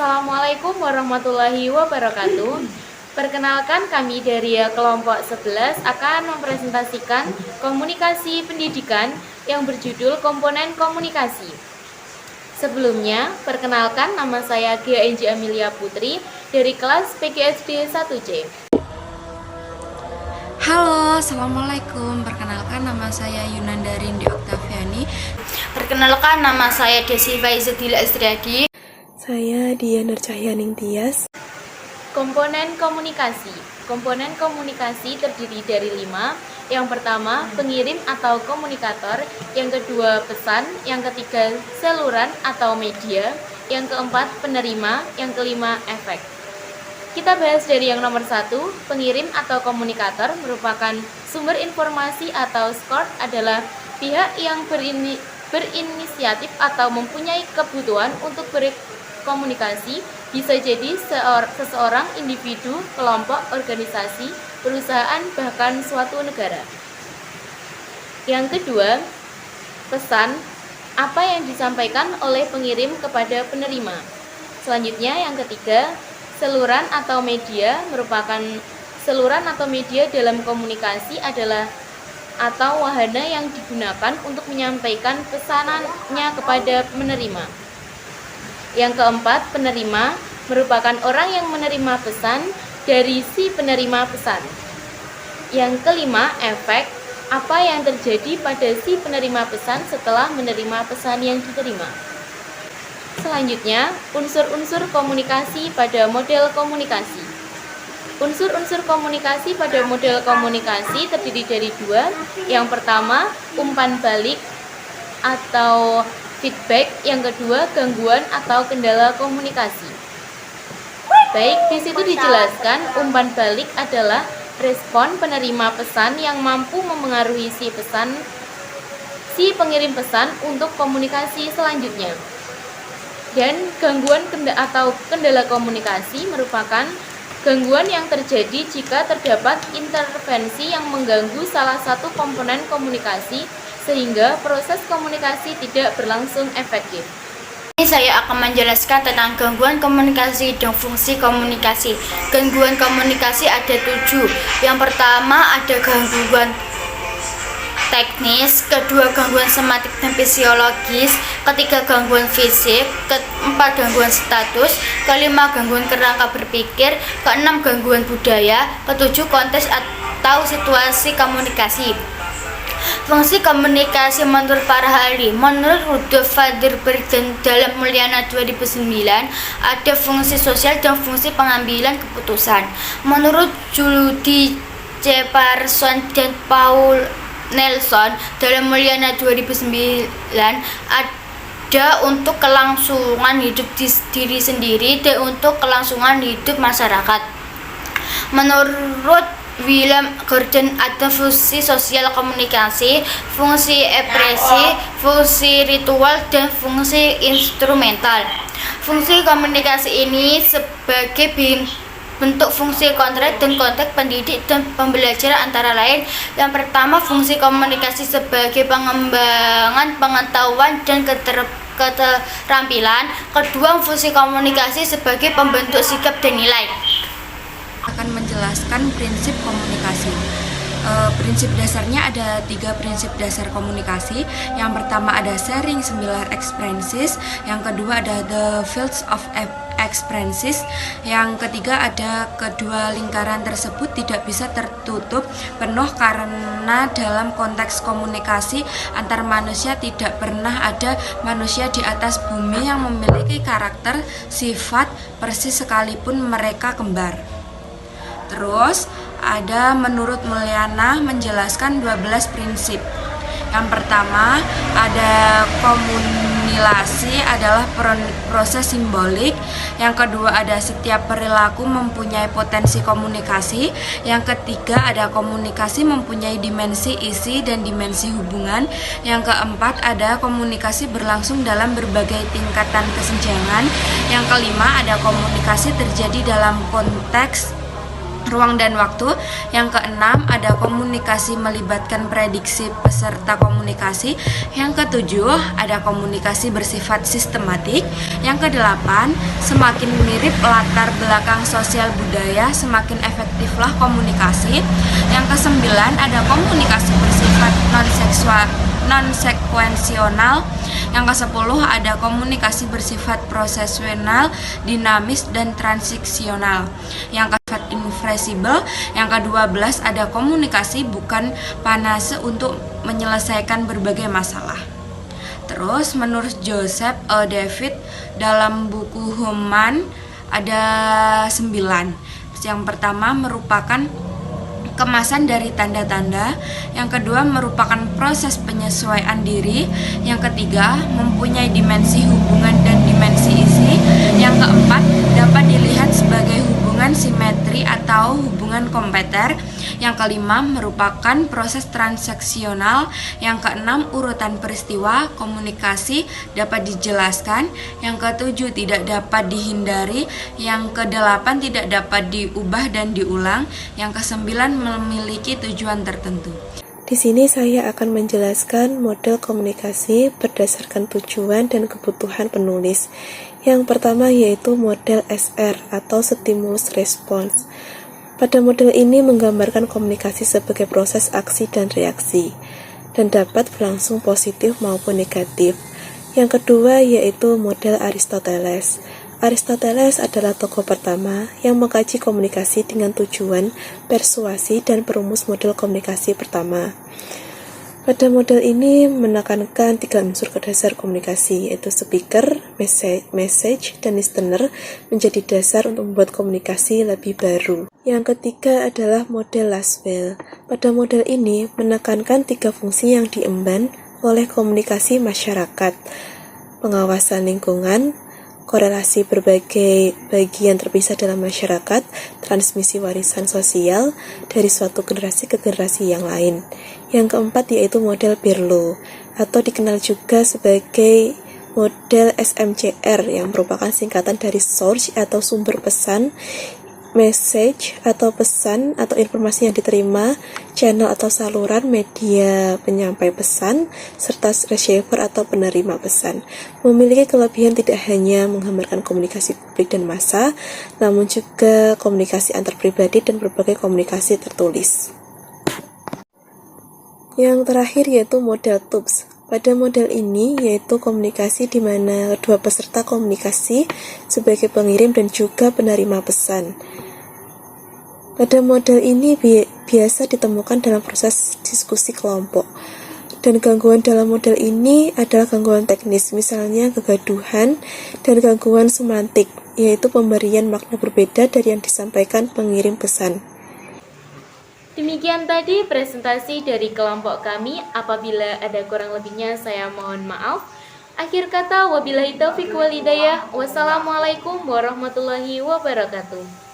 Assalamualaikum warahmatullahi wabarakatuh. Perkenalkan, kami dari kelompok 11 akan mempresentasikan komunikasi pendidikan yang berjudul komponen komunikasi. Sebelumnya, perkenalkan, nama saya Gia Enji Amelia Putri dari kelas PGSD 1C. Halo, Assalamualaikum. Perkenalkan, nama saya Yunanda Rindi Oktaviani. Perkenalkan, nama saya Desi Faizadila Istriadi. Saya Dia Nurcahyaning Tias. Komponen komunikasi. Komponen komunikasi terdiri dari 5. Yang pertama, pengirim atau komunikator. Yang kedua, pesan. Yang ketiga, saluran atau media. Yang keempat, penerima. Yang kelima, efek. Kita bahas dari yang nomor 1. Pengirim atau komunikator merupakan sumber informasi atau source adalah pihak yang berinisiatif atau mempunyai kebutuhan untuk berkomunikasi, bisa jadi seseorang, individu, kelompok, organisasi, perusahaan, bahkan suatu negara. Yang kedua, pesan, apa yang disampaikan oleh pengirim kepada penerima. Selanjutnya, yang ketiga, saluran atau media merupakan saluran atau media dalam komunikasi adalah atau wahana yang digunakan untuk menyampaikan pesanannya kepada penerima. Yang keempat, penerima merupakan orang yang menerima pesan dari si penerima pesan. Yang kelima, efek, apa yang terjadi pada si penerima pesan setelah menerima pesan yang diterima. Selanjutnya, unsur-unsur komunikasi pada model komunikasi. Unsur-unsur komunikasi pada model komunikasi terdiri dari 2. Yang pertama, umpan balik atau feedback. Yang kedua, gangguan atau kendala komunikasi. Baik, di situ dijelaskan umpan balik adalah respon penerima pesan yang mampu memengaruhi si pengirim pesan untuk komunikasi selanjutnya. Dan gangguan atau kendala komunikasi merupakan gangguan yang terjadi jika terdapat intervensi yang mengganggu salah satu komponen komunikasi sehingga proses komunikasi tidak berlangsung efektif. Ini saya akan menjelaskan tentang gangguan komunikasi dan fungsi komunikasi. Gangguan komunikasi ada 7. Yang pertama ada gangguan teknis, kedua gangguan somatik dan fisiologis, ketiga gangguan fisik, keempat gangguan status, kelima gangguan kerangka berpikir, keenam gangguan budaya, ketujuh konteks atau situasi komunikasi. Fungsi komunikasi menurut para ahli. Menurut Rudolf Faderberg dalam Mulyana 2009, ada fungsi sosial dan fungsi pengambilan keputusan. Menurut Judy C. Parson dan Paul Nelson dalam Mulyana 2009, ada untuk kelangsungan hidup diri sendiri dan untuk kelangsungan hidup masyarakat. Menurut William Gordon ada fungsi sosial komunikasi, fungsi ekspresi, fungsi ritual, dan fungsi instrumental. Fungsi komunikasi ini sebagai bentuk fungsi konteks dan konteks pendidik dan pembelajaran antara lain. Yang pertama, fungsi komunikasi sebagai pengembangan pengetahuan dan keterampilan. Kedua, fungsi komunikasi sebagai pembentuk sikap dan nilai. Akan menjelaskan prinsip komunikasi. Prinsip dasarnya ada 3 prinsip dasar komunikasi. Yang pertama ada sharing similar experiences, yang kedua ada the fields of experiences, yang ketiga ada kedua lingkaran tersebut tidak bisa tertutup penuh karena dalam konteks komunikasi antar manusia tidak pernah ada manusia di atas bumi yang memiliki karakter sifat persis sekalipun mereka kembar. Terus ada menurut Mulyana menjelaskan 12 prinsip. Yang pertama ada komunikasi adalah proses simbolik. Yang kedua ada setiap perilaku mempunyai potensi komunikasi. Yang ketiga ada komunikasi mempunyai dimensi isi dan dimensi hubungan. Yang keempat ada komunikasi berlangsung dalam berbagai tingkatan kesenjangan. Yang kelima ada komunikasi terjadi dalam konteks ruang dan waktu. Yang keenam, ada komunikasi melibatkan prediksi peserta komunikasi. Yang ketujuh, ada komunikasi bersifat sistematik. Yang kedelapan, semakin mirip latar belakang sosial budaya, semakin efektiflah komunikasi. Yang kesembilan, ada komunikasi bersifat non-sekuensional. Yang ke-10 ada komunikasi bersifat prosesional, dinamis, dan transisional. Yang ke-11 infleksibel. Yang ke-12 ada komunikasi bukan panase untuk menyelesaikan berbagai masalah. Terus menurut Joseph David dalam buku Human ada 9. Yang pertama merupakan kemasan dari tanda-tanda. Yang kedua merupakan proses penyesuaian diri. Yang ketiga mempunyai dimensi hubungan dan dimensi isi. Yang keempat dapat dilihat sebagai hubungan simetri atau hubungan kompleter. Yang kelima merupakan proses transaksional. Yang keenam urutan peristiwa komunikasi dapat dijelaskan. Yang ketujuh tidak dapat dihindari. Yang kedelapan tidak dapat diubah dan diulang. Yang kesembilan memiliki tujuan tertentu. Di sini saya akan menjelaskan model komunikasi berdasarkan tujuan dan kebutuhan penulis. Yang pertama yaitu model SR atau Stimulus Response. Pada model ini menggambarkan komunikasi sebagai proses aksi dan reaksi, dan dapat berlangsung positif maupun negatif. Yang kedua yaitu model Aristoteles. Aristoteles adalah tokoh pertama yang mengkaji komunikasi dengan tujuan, persuasi, dan perumus model komunikasi pertama. Pada model ini menekankan 3 unsur dasar komunikasi, yaitu speaker, message, dan listener menjadi dasar untuk membuat komunikasi lebih baru. Yang ketiga adalah model Laswell. Pada model ini menekankan 3 fungsi yang diemban oleh komunikasi masyarakat: pengawasan lingkungan, korelasi berbagai bagian terpisah dalam masyarakat, transmisi warisan sosial dari suatu generasi ke generasi yang lain. Yang keempat yaitu model Berlo, atau dikenal juga sebagai model SMCR, yang merupakan singkatan dari source atau sumber pesan, message atau pesan atau informasi yang diterima, channel atau saluran media penyampai pesan, serta receiver atau penerima pesan. Memiliki kelebihan tidak hanya menggambarkan komunikasi publik dan massa, namun juga komunikasi antar pribadi dan berbagai komunikasi tertulis. Yang terakhir yaitu model Tubbs. Pada model ini yaitu komunikasi di mana kedua peserta komunikasi sebagai pengirim dan juga penerima pesan. Pada model ini biasa ditemukan dalam proses diskusi kelompok. Dan gangguan dalam model ini adalah gangguan teknis, misalnya kegaduhan dan gangguan semantik, yaitu pemberian makna berbeda dari yang disampaikan pengirim pesan. Demikian tadi presentasi dari kelompok kami. Apabila ada kurang lebihnya saya mohon maaf. Akhir kata, wabillahi taufiq wal hidayah. Wassalamualaikum warahmatullahi wabarakatuh.